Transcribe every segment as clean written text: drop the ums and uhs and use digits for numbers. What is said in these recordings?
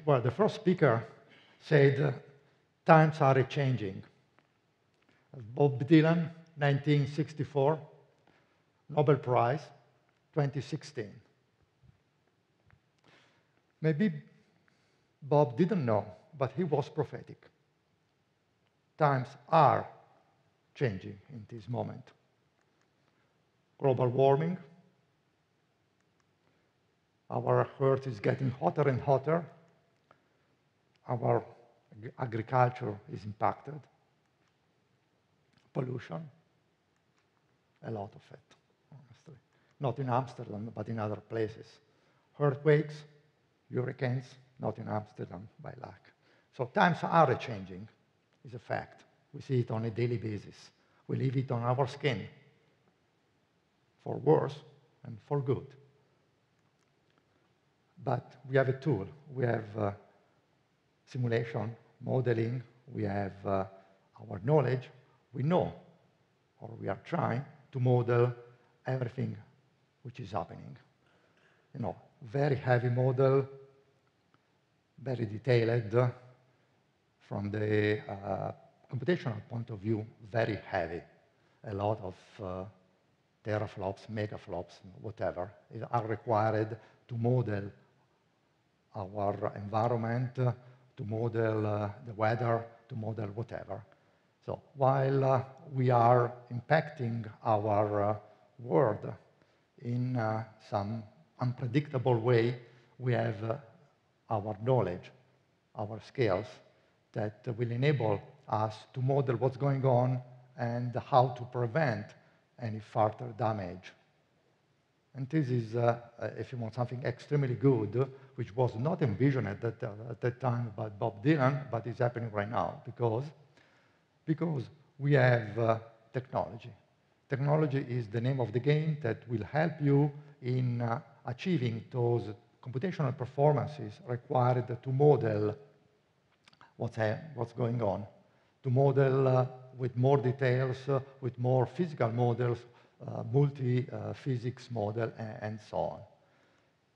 well, the first speaker said, times are changing. Bob Dylan, 1964, Nobel Prize, 2016. Maybe Bob didn't know, but he was prophetic. Times are changing in this moment. Global warming, our Earth is getting hotter and hotter, our agriculture is impacted, pollution, a lot of it, honestly. Not in Amsterdam, but in other places. Earthquakes, hurricanes, not in Amsterdam, by luck. So times are changing, is a fact. We see it on a daily basis. We live it on our skin, for worse and for good. But we have a tool. We have simulation, modeling, we have our knowledge. We know, or we are trying, to model everything which is happening. You know, very heavy model, very detailed, from the computational point of view, very heavy. A lot of teraflops, megaflops, whatever, are required to model our environment, to model the weather, to model whatever. So while we are impacting our world in some unpredictable way, we have our knowledge, our skills that will enable us to model what's going on and how to prevent any further damage. And this is, if you want, something extremely good, which was not envisioned at that time by Bob Dylan, but is happening right now because we have technology. Technology is the name of the game that will help you in achieving those computational performances required to model what's going on, to model with more details, with more physical models, multi-physics model, and so on.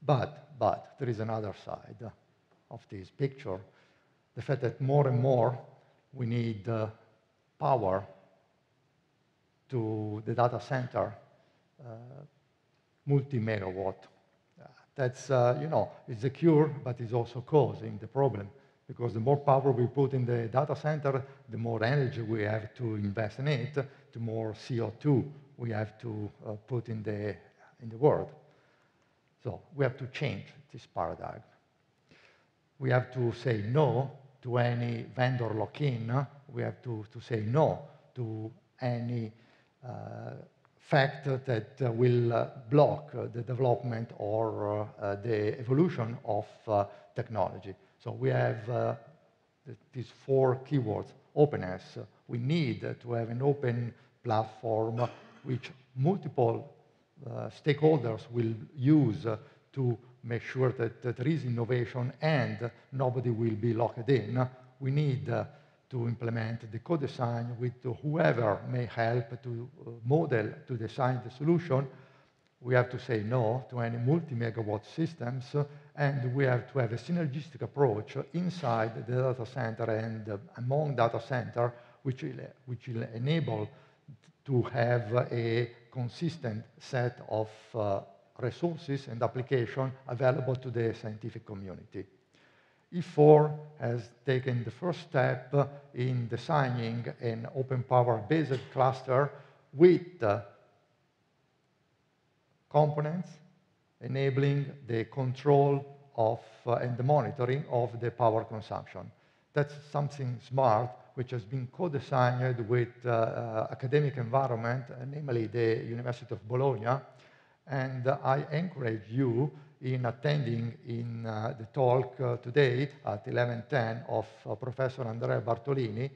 But there is another side of this picture, the fact that more and more we need power to the data center, multi-megawatt. That's, you know, it's a cure, but it's also causing the problem, because the more power we put in the data center, the more energy we have to invest in it, the more CO2 we have to put in the world. So we have to change this paradigm. We have to say no to any vendor lock-in. We have to say no to any fact that will block the development or the evolution of technology. So we have these four keywords. Openness. We need to have an open platform which multiple stakeholders will use to make sure that there is innovation and nobody will be locked in. We need to implement the co-design with whoever may help to model, to design the solution. We have to say no to any multi-megawatt systems, and we have to have a synergistic approach inside the data center and among data center, which will enable to have a consistent set of resources and application available to the scientific community. E4 has taken the first step in designing an OpenPOWER-based cluster with components enabling the control of and the monitoring of the power consumption. That's something smart, which has been co-designed with academic environment, namely the University of Bologna. And I encourage you in attending in the talk today at 11:10 of Professor Andrea Bartolini,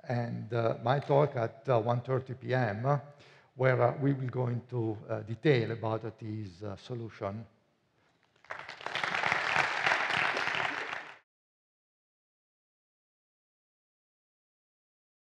and my talk at 1:30 p.m., where we will go into detail about this solution